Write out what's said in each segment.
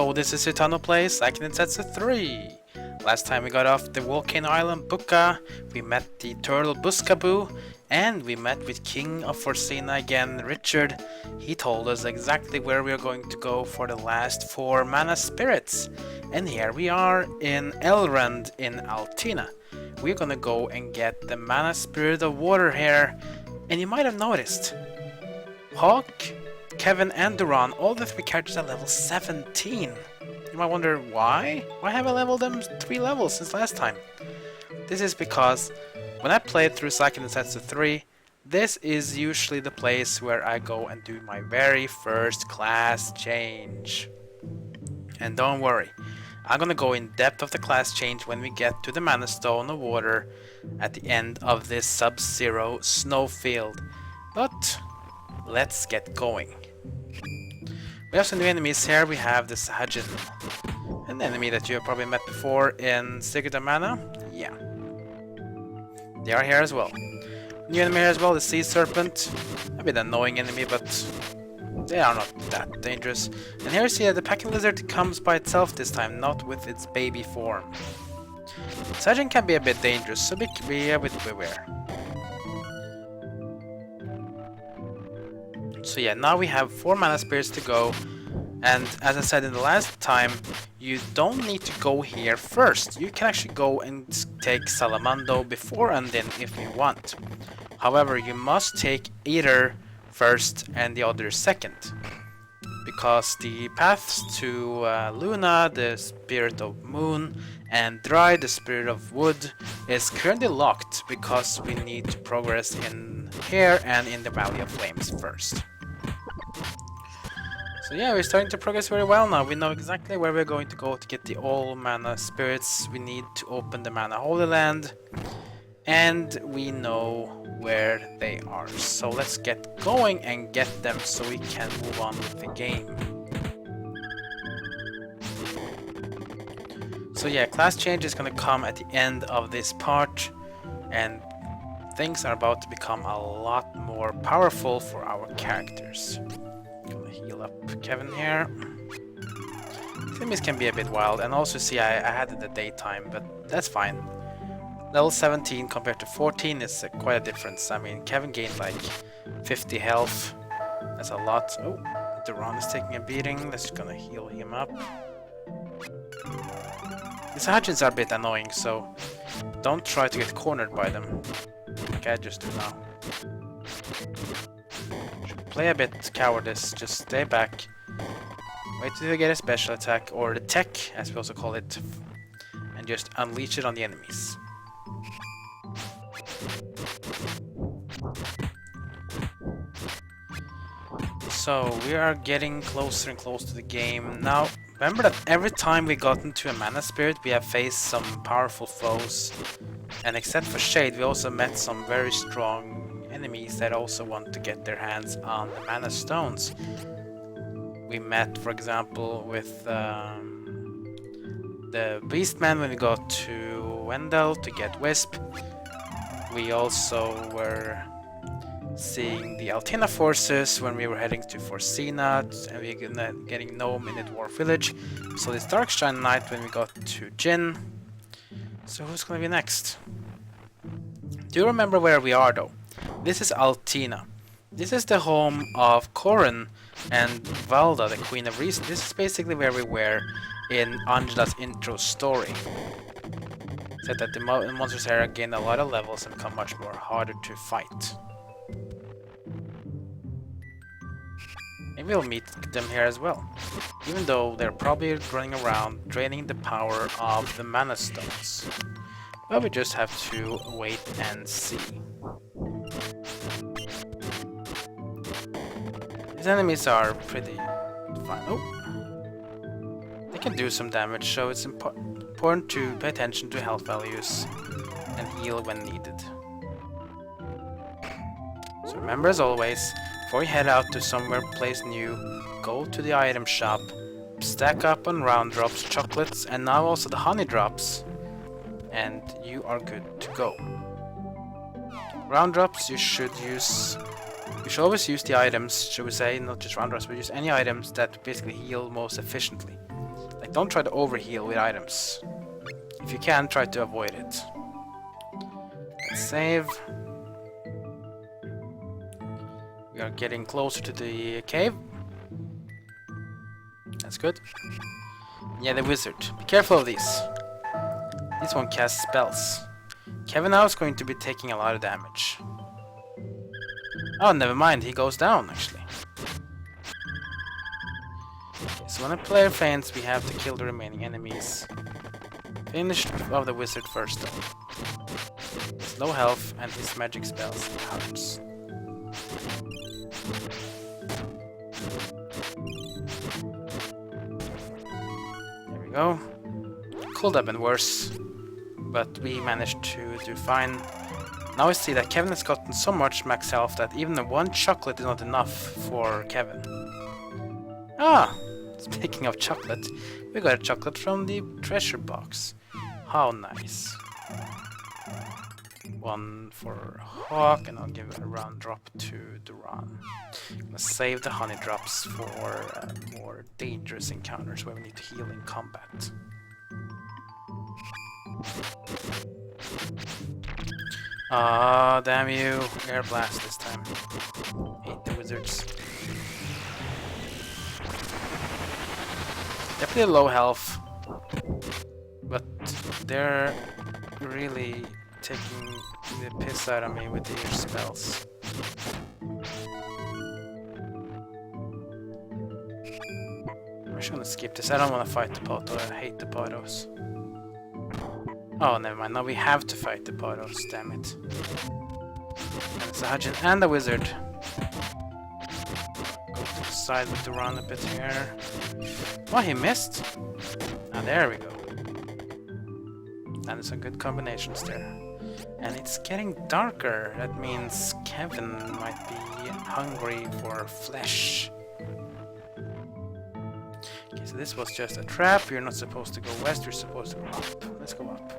Hello, this is Citano plays Seiken Densetsu 3. Last time we got off the volcano island Buka, we met the turtle Buskaboo, and we met with King of Forsena again, Richard. He told us exactly where we are going to go for the last 4 mana spirits. And here we are in Elrond in Altena. We're gonna go and get the mana spirit of water here. And you might have noticed, Hawk, Kevin and Duran, all the 3 characters are level 17. You might wonder why? Why have I leveled them 3 levels since last time? This is because when I played through Seiken Densetsu 3, this is usually the place where I go and do my very first class change. And don't worry, I'm gonna go in depth of the class change when we get to the Mana Stone of Water at the end of this Sub-Zero snowfield. But let's get going. We have some new enemies here. We have the Seiken, an enemy that you have probably met before in Secret of Mana. Yeah, they are here as well. New enemy here as well, the Sea Serpent. A bit annoying enemy, but they are not that dangerous. And here you see the Packing Lizard comes by itself this time, not with its baby form. Seiken can be a bit dangerous, so be a bit beware. So yeah, now we have 4 mana spirits to go, and as I said in the last time, you don't need to go here first. You can actually go and take Salamando before Undine if you want. However, you must take either first and the other second, because the paths to Luna, the spirit of moon, and Dry, the spirit of wood, is currently locked because we need to progress in here and in the Valley of Flames first. So yeah, we're starting to progress very well now. We know exactly where we're going to go to get the all mana spirits. We need to open the Mana Holy Land, and we know where they are. So let's get going and get them so we can move on with the game. So yeah, class change is gonna come at the end of this part, and things are about to become a lot more powerful for our characters. Gonna heal up Kevin here. Enemies can be a bit wild, and also see I had it in the daytime, but that's fine. Level 17 compared to 14 is quite a difference. I mean, Kevin gained like 50 health. That's a lot. Oh, Duran is taking a beating. Let's gonna heal him up. These Hajins are a bit annoying, so don't try to get cornered by them. Okay, I just do now. Play a bit cowardice, just stay back. Wait till you get a special attack, or the tech, as we also call it, and just unleash it on the enemies. So we are getting closer and closer to the game. Now, remember that every time we got into a mana spirit, we have faced some powerful foes. And except for Shade, we also met some very strong enemies that also want to get their hands on the mana stones. We met, for example, with the Beastman when we got to Wendell to get Wisp. We also were seeing the Altena forces when we were heading to Forsena, and we were getting Gnome in the Dwarf Village. So this Darkshine Knight when we got to Jin. So who's gonna be next? Do you remember where we are though? This is Altena. This is the home of Corin and Valda, the Queen of Reason. This is basically where we were in Angela's intro story. Said that the monsters here gain a lot of levels and become much more harder to fight. Maybe we'll meet them here as well, even though they're probably running around draining the power of the mana stones. But we just have to wait and see. These enemies are pretty fine. Oh, they can do some damage, so it's important to pay attention to health values and heal when needed. So remember, as always, before you head out to somewhere place new, go to the item shop, stack up on round drops, chocolates, and now also the honey drops, and you are good to go. Round drops, you should always use the items, should we say, not just round drops, but use any items that basically heal most efficiently. Like, don't try to overheal with items. If you can, try to avoid it. Let's save. We are getting closer to the cave. That's good. Yeah, the wizard. Be careful of these. This one casts spells. Kevin now is going to be taking a lot of damage. Oh, never mind. He goes down, actually. Okay, so when a player faints, we have to kill the remaining enemies. Finish off the wizard first, though. He's low health, and his magic spells hurts. There we go. Could have been worse, but we managed to do fine. Now we see that Kevin has gotten so much max health that even the one chocolate is not enough for Kevin. Ah! Speaking of chocolate, we got a chocolate from the treasure box. How nice. One for Hawk, and I'll give a round drop to Duran. I'm gonna save the honey drops for more dangerous encounters where we need to heal in combat. Ah, damn you. Air blast this time. Hate the wizards. Definitely low health, but they're really taking the piss out of me with their spells. I'm just gonna skip this. I don't want to fight the Poto. I hate the Potos. Oh, never mind. Now we have to fight the Potos. Damn it. And it's a Hajin and a wizard. Go to the side with Duran a bit here. Oh, he missed. Ah, there we go. That is some good combinations there. And it's getting darker. That means Kevin might be hungry for flesh. Okay, so this was just a trap. You're not supposed to go west, you're supposed to go up. Let's go up.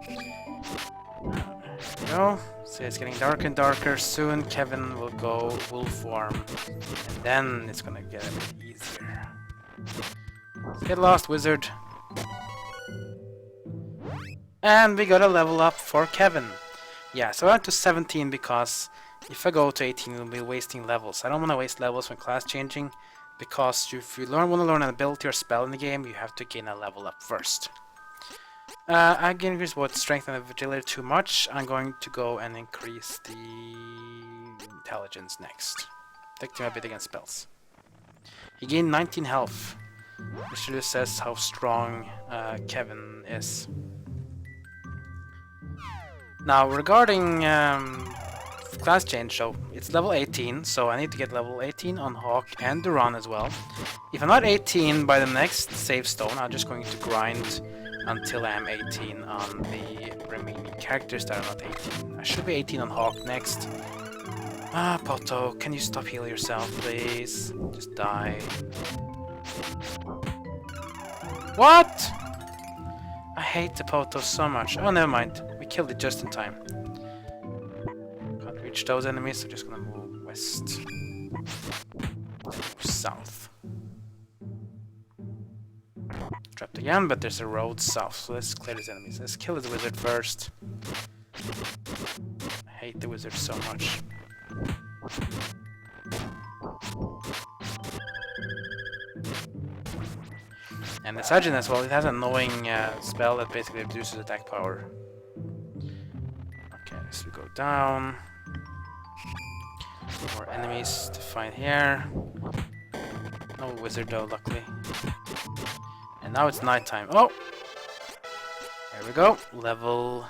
There we go. So it's getting darker and darker. Soon Kevin will go wolf form. And then it's gonna get a bit easier. Let's get lost, wizard. And we got a level up for Kevin. Yeah, so I went to 17 because if I go to 18, it'll be wasting levels. I don't want to waste levels when class changing, because if you want to learn an ability or spell in the game, you have to gain a level up first. I can increase both strength and agility too much. I'm going to go and increase the intelligence next. Take him a bit against spells. He gained 19 health, which really says how strong Kevin is. Now, regarding class change, so it's level 18, so I need to get level 18 on Hawk and Duran as well. If I'm not 18 by the next save stone, I'm just going to grind until I am 18 on the remaining characters that are not 18. I should be 18 on Hawk next. Ah, Poto, can you stop healing yourself, please? Just die. What? I hate the Poto so much. Oh, never mind. We killed it just in time. Can't reach those enemies, so just gonna move west. Move south. Trapped again, but there's a road south, so let's clear these enemies. Let's kill the wizard first. I hate the wizard so much. And the Seiken as well, it has an annoying spell that basically reduces attack power. Okay, so we go down. More enemies to find here. No wizard though, luckily. And now it's nighttime. Oh! There we go. Level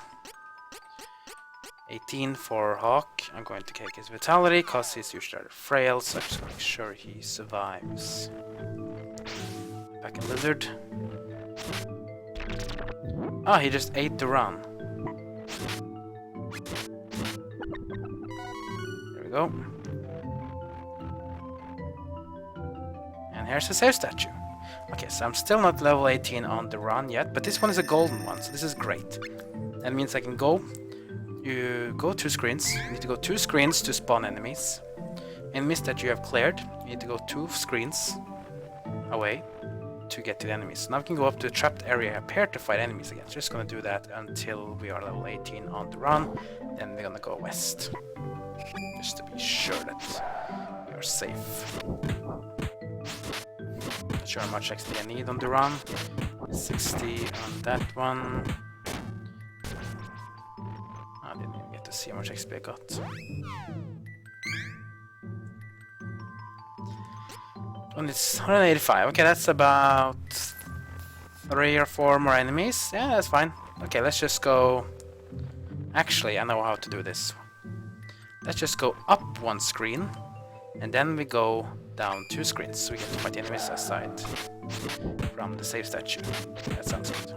18 for Hawk. I'm going to take his vitality because he's usually rather frail, so I'm just going to make sure he survives. Back in lizard. Ah, he just ate Duran. There we go. And here's the save statue. Okay, so I'm still not level 18 on Duran yet, but this one is a golden one, so this is great. That means I can go. You go 2 screens. You need to go 2 screens to spawn enemies. Enemies that you have cleared, you need to go 2 screens. away to get to the enemies. So now we can go up to the trapped area up here to fight enemies again. Just gonna do that until we are level 18 on Duran. Then we're gonna go west. Just to be sure that we are safe. Not sure how much XP I need on Duran. 60 on that one. I didn't even get to see how much XP I got. And it's 185. Okay, that's about 3 or 4 more enemies. Yeah, that's fine. Okay, let's just go... Actually, I know how to do this. Let's just go up 1 screen, and then we go down 2 screens, so we get to fight the enemies aside from the save statue. That sounds good.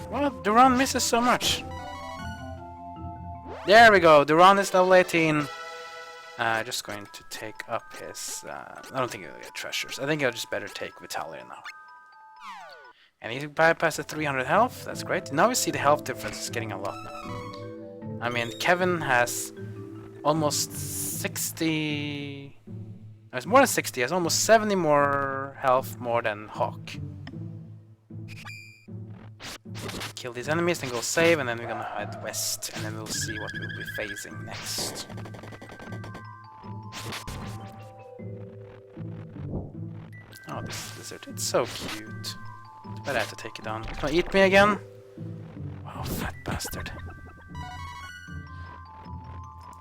Well, Duran misses so much. There we go, Duran is level 18. Just going to take up his... I don't think he'll get treasures. I think I'll just better take Vitalia now. And he bypassed the 300 health, that's great. Now we see the health difference is getting a lot now. I mean, Kevin has almost 60... No, it's more than 60, he has almost 70 more health more than Hawk. Kill these enemies, then go save, and then we're gonna head west, and then we'll see what we'll be facing next. Oh, this lizard, it's so cute. But I have to take it down. It's gonna eat me again? Wow, fat bastard.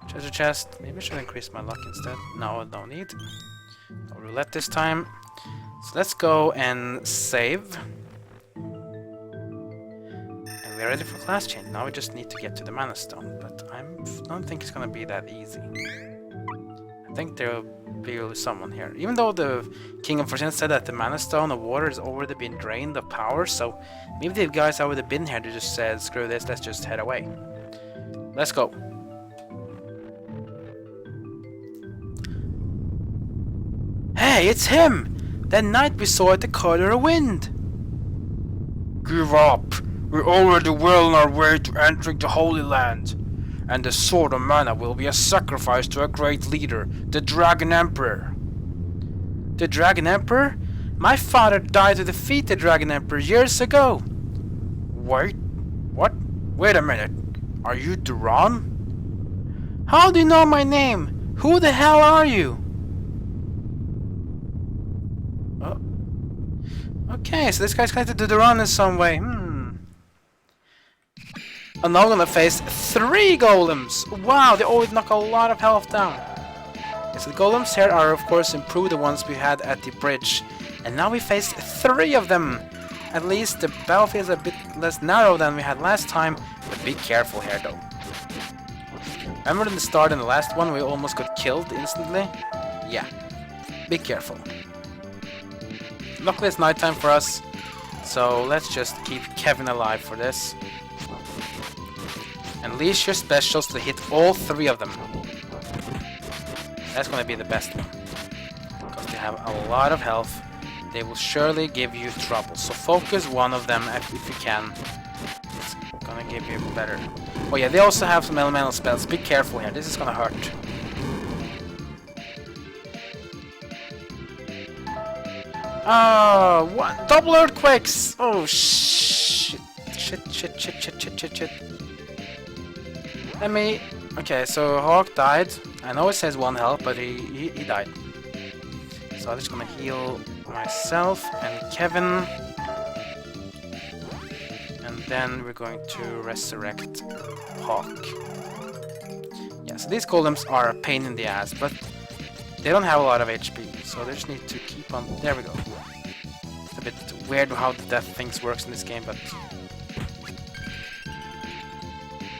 Treasure chest. Maybe I should increase my luck instead. No, no need. No roulette this time. So let's go and save. And we're ready for class change. Now we just need to get to the mana stone. But I don't think it's gonna be that easy. I think there'll be someone here. Even though the King of Fortune said that the mana stone of water has already been drained of power, so maybe the guys that would have been here, they just said, screw this, let's just head away. Let's go. Hey, it's him! That knight we saw at the Color of Wind! Give up! We're already well on our way to entering the Holy Land. And the Sword of Mana will be a sacrifice to a great leader, the Dragon Emperor. The Dragon Emperor? My father died to defeat the Dragon Emperor years ago. Wait, what? Wait a minute. Are you Duran? How do you know my name? Who the hell are you? Oh. Okay, so this guy's connected to Duran in some way. And now I'm gonna face 3 golems! Wow, they always knock a lot of health down. Okay, so the golems here are of course improved the ones we had at the bridge. And now we face 3 of them! At least the battlefield is a bit less narrow than we had last time, but be careful here though. Remember in the start in the last one we almost got killed instantly? Yeah, be careful. Luckily it's nighttime for us, so let's just keep Kevin alive for this. Unleash your specials to hit all 3 of them. That's gonna be the best one. Because they have a lot of health. They will surely give you trouble. So focus one of them if you can. It's gonna give you better. Oh yeah, they also have some elemental spells. Be careful here. This is gonna hurt. Oh, what? Double earthquakes! Oh shit. Shit. Let me... Okay, so Hawk died. I know it says 1 health, but he died. So I'm just gonna heal myself and Kevin. And then we're going to resurrect Hawk. Yeah, so these golems are a pain in the ass, but they don't have a lot of HP, so they just need to keep on... There we go. It's a bit weird how the death things works in this game, but...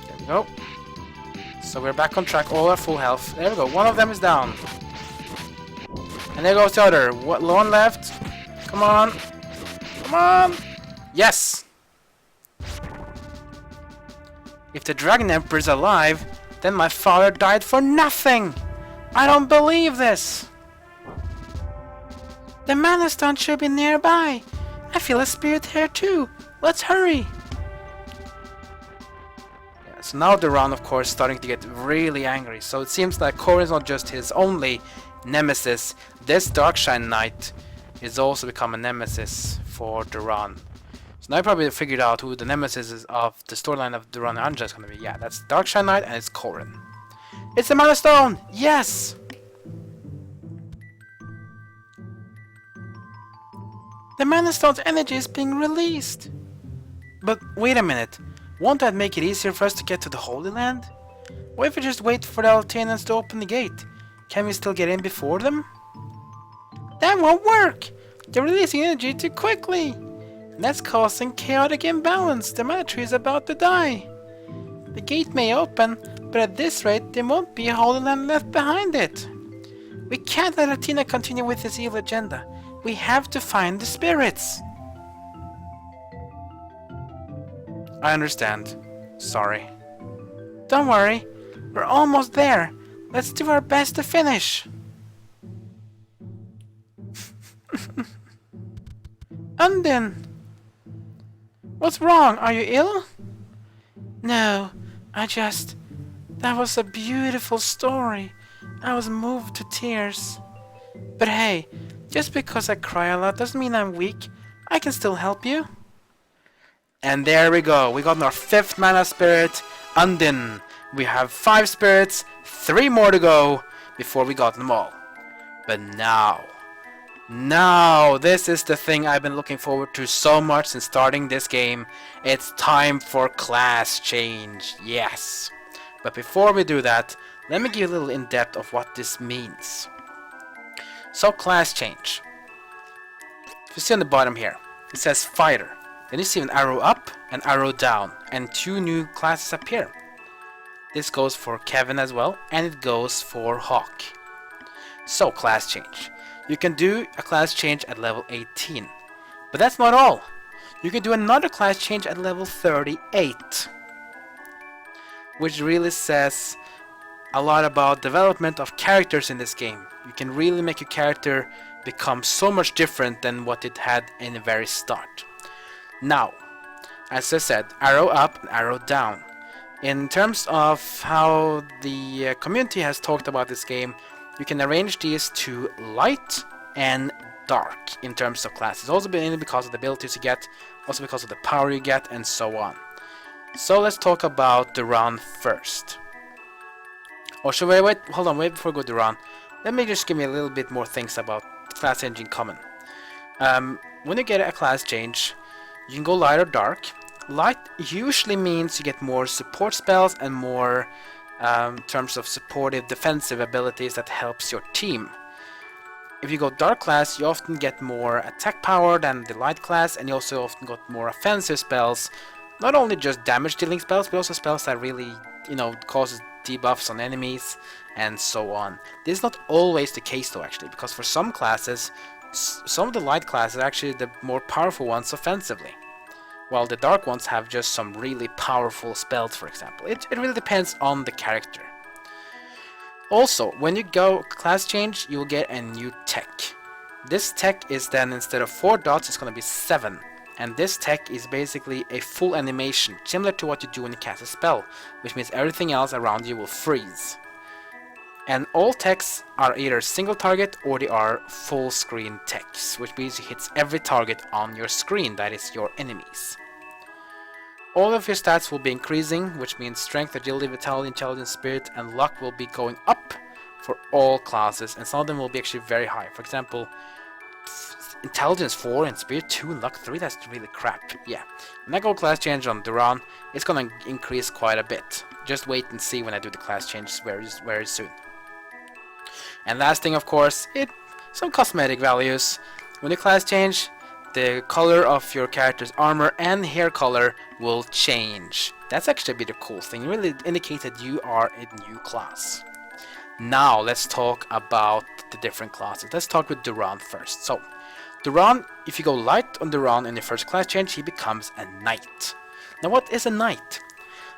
There we go. So we're back on track, all our full health. There we go, 1 of them is down. And there goes the other. One left. Come on. Come on. Yes! If the Dragon Emperor is alive, then my father died for nothing! I don't believe this! The Mana Stone should be nearby. I feel a spirit here too. Let's hurry. So now Duran, of course, starting to get really angry. So it seems like Korin is not just his only nemesis. This Darkshine Knight is also become a nemesis for Duran. So now I probably figured out who the nemesis is of the storyline of Duran and Anja is going to be. Yeah, that's Darkshine Knight and it's Korin. It's the Mana Stone! Yes! The Mana Stone's energy is being released. But wait a minute. Won't that make it easier for us to get to the Holy Land? What if we just wait for the Altenans to open the gate? Can we still get in before them? That won't work! They're releasing energy too quickly! That's causing chaotic imbalance. The mana tree is about to die. The gate may open, but at this rate there won't be a Holy Land left behind it. We can't let Altena continue with his evil agenda. We have to find the spirits. I understand. Sorry. Don't worry. We're almost there. Let's do our best to finish. Undine! What's wrong? Are you ill? No, that was a beautiful story. I was moved to tears. But hey, just because I cry a lot doesn't mean I'm weak. I can still help you. And there we go. We got our 5th mana spirit, Undine. We have 5 spirits, 3 more to go before we got them all. But now, this is the thing I've been looking forward to so much since starting this game. It's time for class change, yes. But before we do that, let me give you a little in-depth of what this means. So class change. If you see on the bottom here, it says fighter. Then you see an arrow up, an arrow down, and 2 new classes appear. This goes for Kevin as well, and it goes for Hawk. So, class change. You can do a class change at level 18. But that's not all. You can do another class change at level 38. Which really says a lot about development of characters in this game. You can really make your character become so much different than what it had in the very start. Now, as I said, arrow up and arrow down. In terms of how the community has talked about this game, you can arrange these to light and dark in terms of classes. Also mainly because of the abilities you get, also because of the power you get, and so on. So let's talk about Duran first. Or should we wait? Hold on, wait before we go Duran. Let me just give me a little bit more things about class changing common. When you get a class change, you can go light or dark. Light usually means you get more support spells and more terms of supportive defensive abilities that helps your team. If you go dark class, you often get more attack power than the light class, and you also often got more offensive spells. Not only just damage dealing spells, but also spells that really, causes debuffs on enemies and so on. This is not always the case though, actually, because for some classes, some of the light classes are actually the more powerful ones offensively, while the dark ones have just some really powerful spells, for example. It really depends on the character. Also, when you go class change, you'll get a new tech. This tech is then, instead of 4 dots, it's going to be 7. And this tech is basically a full animation, similar to what you do when you cast a spell, which means everything else around you will freeze. And all techs are either single target or they are full screen techs, which means it hits every target on your screen, that is your enemies. All of your stats will be increasing, which means strength, agility, vitality, intelligence, spirit, and luck will be going up for all classes, and some of them will be actually very high. For example, intelligence 4 and spirit 2 and luck 3, that's really crap. Yeah, when I go class change on Duran, it's gonna increase quite a bit. Just wait and see when I do the class changes very soon. And last thing, of course, some cosmetic values. When you class change, the color of your character's armor and hair color will change. That's actually a bit of a cool thing. It really indicates that you are a new class. Now let's talk about the different classes. Let's talk with Duran first. So, Duran, if you go light on Duran in your first class change, he becomes a knight. Now what is a knight?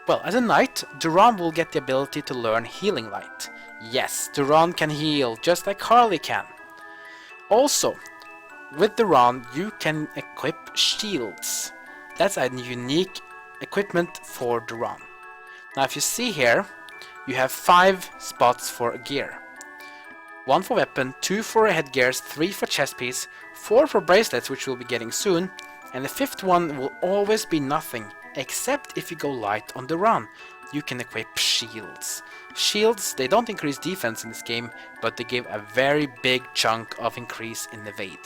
Well, as a knight, Duran will get the ability to learn healing light. Yes, Duran can heal, just like Harley can. Also, with Duran, you can equip shields. That's a unique equipment for Duran. Now if you see here, you have 5 spots for gear. 1 for weapon, 2 for headgears, 3 for chest piece, 4 for bracelets, which we'll be getting soon, and the 5th one will always be nothing, except if you go light on Duran. You can equip shields. Shields, they don't increase defense in this game, but they give a very big chunk of increase in evade.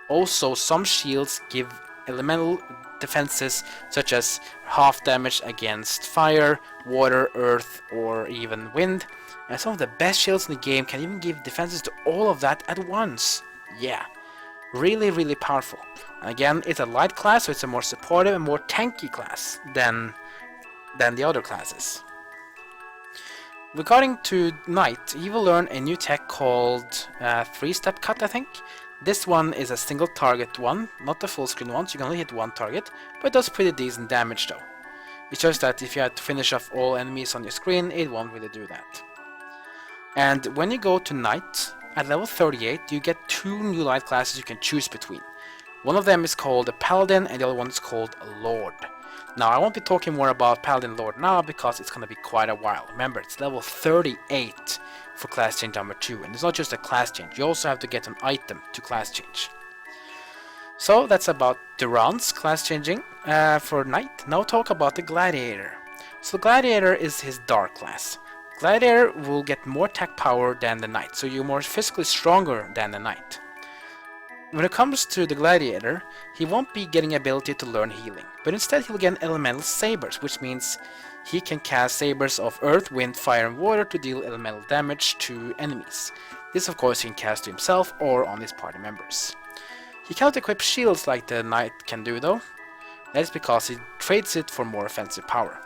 Also, some shields give elemental defenses, such as half damage against fire, water, earth, or even wind. And some of the best shields in the game can even give defenses to all of that at once. Yeah, really, really powerful. And again, it's a light class, so it's a more supportive and more tanky class than the other classes. Regarding to Knight, he will learn a new tech called 3-step cut, I think. This one is a single target one, not the full screen one, so you can only hit one target, but it does pretty decent damage though. It's just that if you had to finish off all enemies on your screen, it won't really do that. And when you go to Knight, at level 38, you get 2 new light classes you can choose between. One of them is called a Paladin, and the other one is called a Lord. Now, I won't be talking more about Paladin Lord now, because it's going to be quite a while. Remember, it's level 38 for class change number 2, and it's not just a class change, you also have to get an item to class change. So, that's about Duran's class changing for Knight. Now talk about the Gladiator. So, Gladiator is his dark class. Gladiator will get more attack power than the Knight, so you're more physically stronger than the Knight. When it comes to the Gladiator, he won't be getting ability to learn healing, but instead he'll get elemental sabers, which means he can cast sabers of earth, wind, fire and water to deal elemental damage to enemies. This of course he can cast to himself or on his party members. He cannot equip shields like the Knight can do though. That is because he trades it for more offensive power.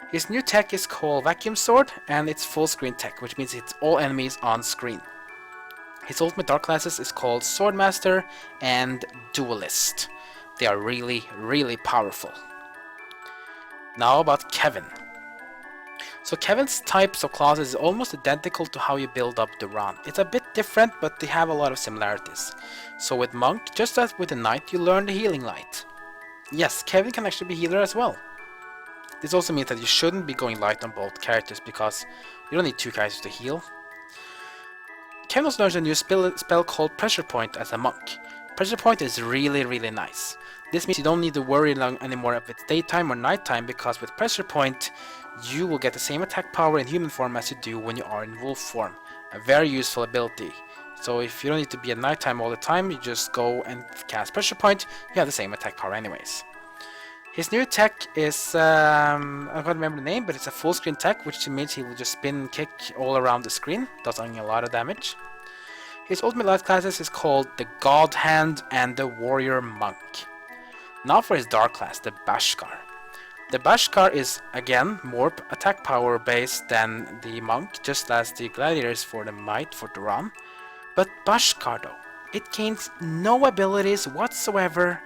His new tech is called Vacuum Sword, and it's full screen tech, which means it's all enemies on screen. His ultimate dark classes is called Swordmaster and Duelist. They are really, really powerful. Now about Kevin. So Kevin's types of classes is almost identical to how you build up Duran. It's a bit different, but they have a lot of similarities. So with Monk, just as with the Knight, you learn the Healing Light. Yes, Kevin can actually be healer as well. This also means that you shouldn't be going light on both characters, because you don't need 2 characters to heal. Kevin also learns a new spell called Pressure Point as a monk. Pressure Point is really, really nice. This means you don't need to worry anymore if it's daytime or nighttime, because with Pressure Point you will get the same attack power in human form as you do when you are in wolf form. A very useful ability. So if you don't need to be at nighttime all the time, you just go and cast Pressure Point, you have the same attack power anyways. His new tech is, I can't remember the name, but it's a full screen tech, which means he will just spin and kick all around the screen, thus doing a lot of damage. His ultimate light classes is called the God Hand and the Warrior Monk. Now for his dark class, the Bashkar. The Bashkar is, again, more attack power based than the Monk, just as the Gladiator is for the Might for Duran. But Bashkar though, it gains no abilities whatsoever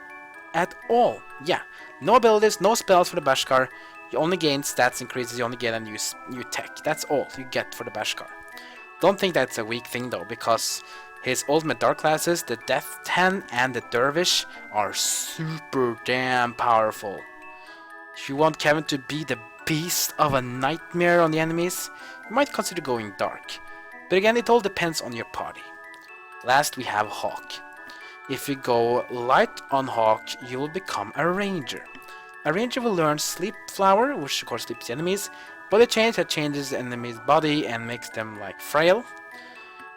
at all. Yeah, no abilities, no spells for the Bashkar. You only gain stats increases, you only get a new tech. That's all you get for the Bashkar. Don't think that's a weak thing though, because his ultimate dark classes, the Death 10 and the Dervish, are super damn powerful. If you want Kevin to be the beast of a nightmare on the enemies, you might consider going dark. But again, it all depends on your party. Last we have Hawk. If you go light on Hawk, you will become a ranger. A ranger will learn Sleep Flower, which of course sleeps the enemies, but a change that changes the enemy's body and makes them like frail.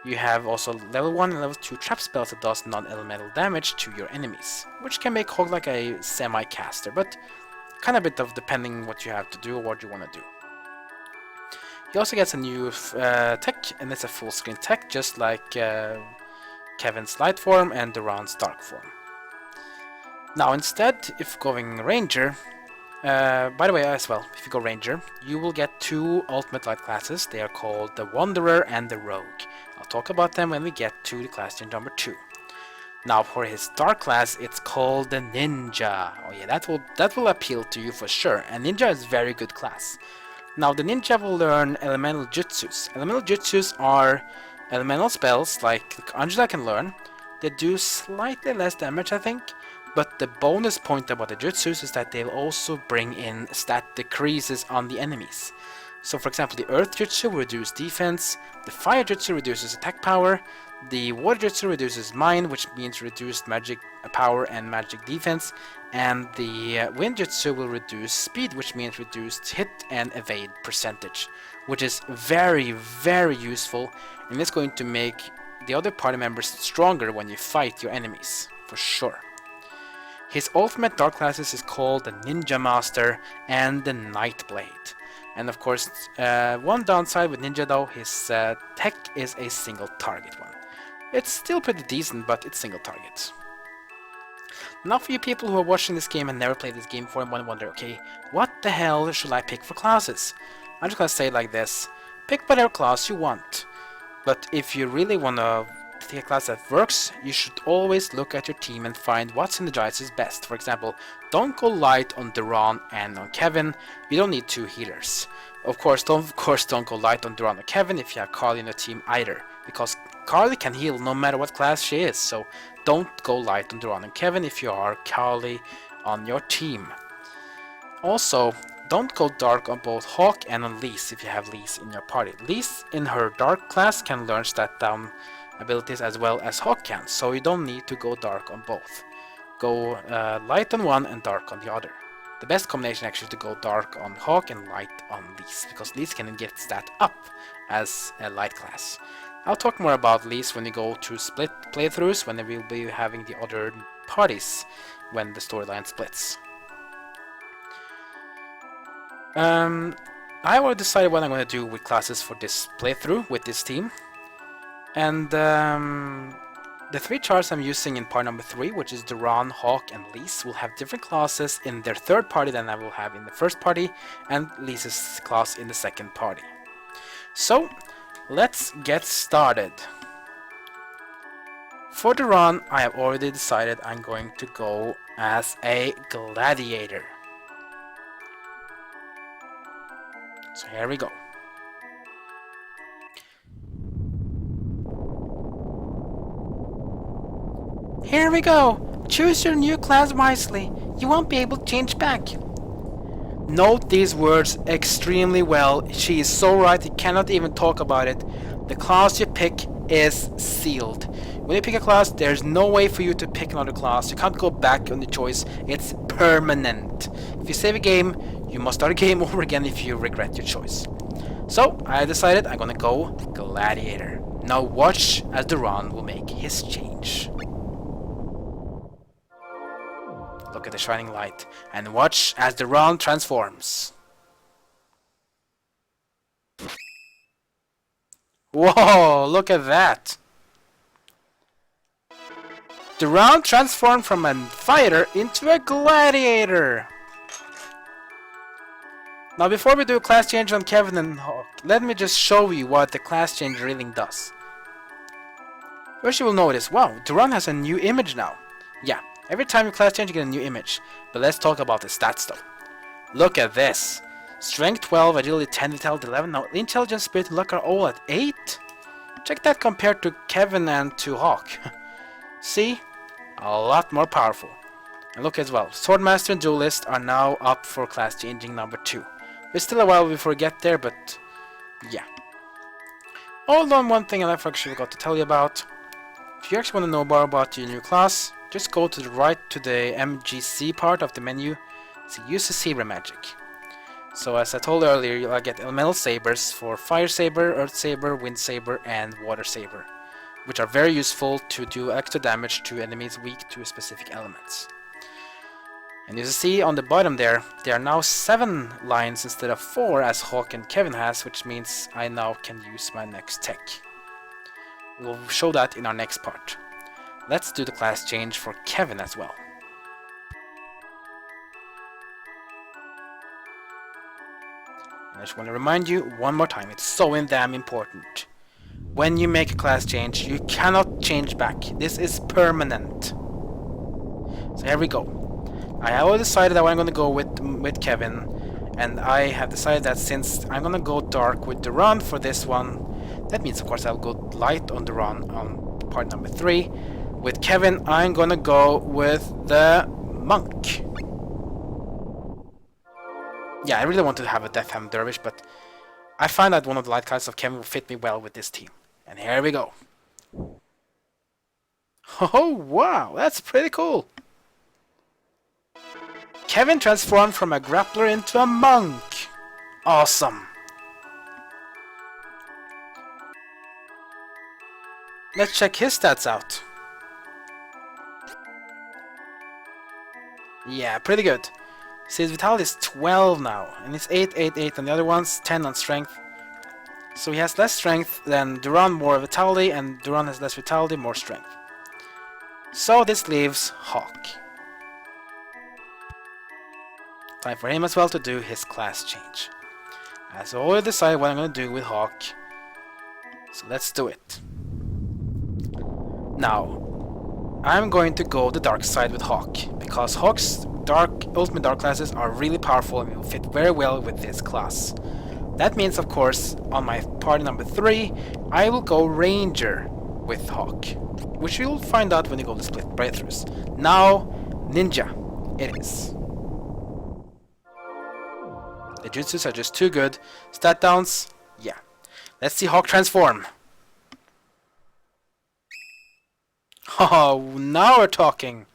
You have also level 1 and level 2 trap spells that does non-elemental damage to your enemies, which can make Hawk like a semi-caster, but kind of a bit of depending what you have to do or what you want to do. He also gets a new tech, and it's a full screen tech, just like Kevin's light form and Duran's dark form. Now instead, if going ranger, by the way as well, if you go ranger, you will get 2 ultimate light classes. They are called the Wanderer and the Rogue. I'll talk about them when we get to the class change number 2. Now for his dark class, it's called the Ninja. Oh yeah, that will appeal to you for sure. And Ninja is very good class. Now the Ninja will learn elemental jutsus. Elemental jutsus are elemental spells like Angela can learn. They do slightly less damage, I think, But the bonus point about the jutsus is that they'll also bring in stat decreases on the enemies. So for example, the earth jutsu will reduce defense, the fire jutsu reduces attack power, the water jutsu reduces mind, which means reduced magic power and magic defense, and the wind jutsu will reduce speed, which means reduced hit and evade percentage, which is very, very useful, and it's going to make the other party members stronger when you fight your enemies, for sure. His ultimate dark classes is called the Ninja Master and the Nightblade. And of course, one downside with Ninja though, his tech is a single target one. It's still pretty decent, but it's single target. Now for you people who are watching this game and never played this game before and want to wonder, okay, what the hell should I pick for classes? I'm just gonna say it like this, pick whatever class you want. But if you really wanna take a class that works, you should always look at your team and find what synergizes best. For example, don't go light on Duran and on Kevin. You don't need two healers. Of course, don't go light on Duran or Kevin if you have Carly in your team either, because Carly can heal no matter what class she is. So don't go light on Duran and Kevin if you are Carly on your team. Also, don't go dark on both Hawk and on Lise if you have Lise in your party. Lise in her dark class can learn stat down abilities as well as Hawk can, so you don't need to go dark on both. Go light on one and dark on the other. The best combination actually is to go dark on Hawk and light on Lise, because Lise can get stat up as a light class. I'll talk more about Lise when we go to split playthroughs, when we will be having the other parties when the storyline splits. I already decided what I'm going to do with classes for this playthrough with this team. And the three charts I'm using in part number 3, which is Duran, Hawk, and Lise, will have different classes in their third party than I will have in the first party, and Lise's class in the second party. So, let's get started. For Duran, I have already decided I'm going to go as a Gladiator. So here we go. Here we go! Choose your new class wisely. You won't be able to change back. Note these words extremely well. She is so right, you cannot even talk about it. The class you pick is sealed. When you pick a class, there's no way for you to pick another class. You can't go back on the choice. It's permanent. If you save a game, you must start a game over again if you regret your choice. So, I decided I'm gonna go Gladiator. Now watch as Duran will make his change. Look at the shining light, and watch as Duran transforms. Whoa, look at that! Duran transformed from a fighter into a gladiator! Now before we do a class change on Kevin and Hawk, let me just show you what the class change really does. First you will notice, wow, Duran has a new image now. Yeah, every time you class change you get a new image. But let's talk about the stats though. Look at this. Strength 12, agility 10, vitality 11. Now intelligence, spirit and luck are all at 8. Check that compared to Kevin and to Hawk. See? A lot more powerful. And look as well, Swordmaster and Duelist are now up for class changing number 2. There's still a while before we get there, but yeah. Hold on, one thing I actually forgot to tell you about. If you actually want to know more about your new class, just go to the right to the MGC part of the menu. So use the Zebra magic. So as I told earlier, you'll get elemental sabers for Fire Saber, Earth Saber, Wind Saber, and Water Saber, which are very useful to do extra damage to enemies weak to specific elements. And you see on the bottom there are now 7 lines instead of 4 as Hawk and Kevin has, which means I now can use my next tech. We'll show that in our next part. Let's do the class change for Kevin as well. And I just want to remind you one more time, it's so damn important. When you make a class change, you cannot change back. This is permanent. So here we go. I have already decided that I'm going to go with Kevin, and I have decided that since I'm going to go dark with Duran for this one, that means of course I'll go light on Duran on part number 3. With Kevin, I'm gonna go with the monk. Yeah, I really want to have a Death Hand Dervish, but I find that one of the light classes of Kevin will fit me well with this team. And here we go. Oh wow, that's pretty cool. Kevin transformed from a grappler into a monk. Awesome. Let's check his stats out. Yeah, pretty good. See, his vitality is 12 now, and it's 8, 8, 8, and the other one's 10 on strength. So he has less strength than Duran, more vitality, and Duran has less vitality, more strength. So this leaves Hawk. Time for him as well to do his class change. As I already decided what I'm going to do with Hawk. So let's do it. Now, I'm going to go the dark side with Hawk, because Hawk's ultimate dark classes are really powerful and will fit very well with this class. That means, of course, on my party number 3, I will go Ranger with Hawk, which you'll find out when you go to split breakthroughs. Now, Ninja it is. The jutsus are just too good. Stat downs, yeah. Let's see Hawk transform. Oh, now we're talking.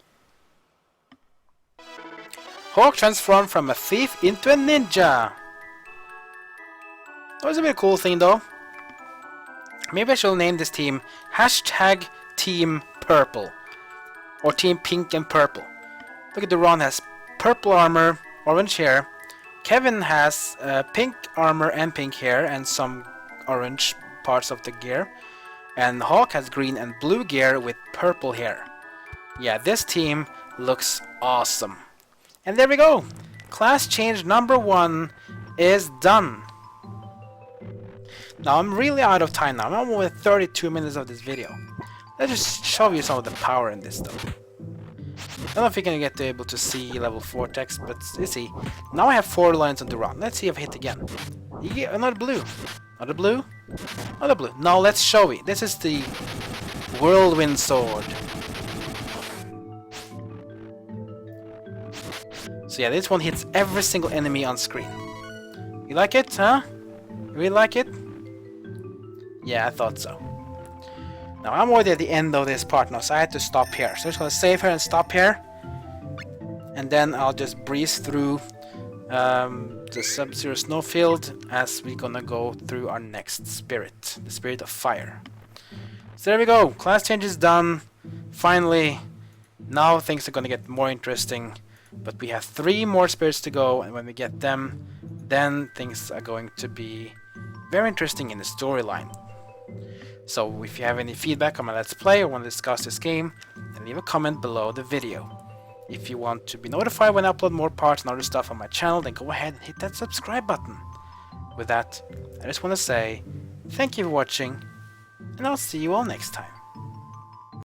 Hawk transformed from a thief into a ninja. That was a very cool thing though. Maybe I shall name this team hashtag Team Purple. Or Team Pink and Purple. Look at Duran has purple armor, orange hair. Kevin has pink armor and pink hair and some orange parts of the gear. And Hawk has green and blue gear with purple hair. Yeah, this team looks awesome. And there we go! Class change number 1 is done. Now I'm really out of time now. I'm almost at 32 minutes of this video. Let's just show you some of the power in this though. I don't know if you're gonna get able to see level 4 text, but you see. Now I have 4 lines on Duran. Let's see if I hit again. Yeah, another blue. Another blue? Another blue. Now let's show you. This is the Whirlwind Sword. So yeah, this one hits every single enemy on screen. You like it, huh? You really like it? Yeah, I thought so. Now I'm already at the end of this part now, so I had to stop here. So I'm just gonna save here and stop here. And then I'll just breeze through the Sub-Zero Snowfield as we're gonna go through our next spirit, the Spirit of Fire. So there we go, class change is done. Finally, now things are gonna get more interesting. But we have 3 more spirits to go, and when we get them, then things are going to be very interesting in the storyline. So if you have any feedback on my Let's Play or want to discuss this game, then leave a comment below the video. If you want to be notified when I upload more parts and other stuff on my channel, then go ahead and hit that subscribe button. With that, I just want to say thank you for watching, and I'll see you all next time.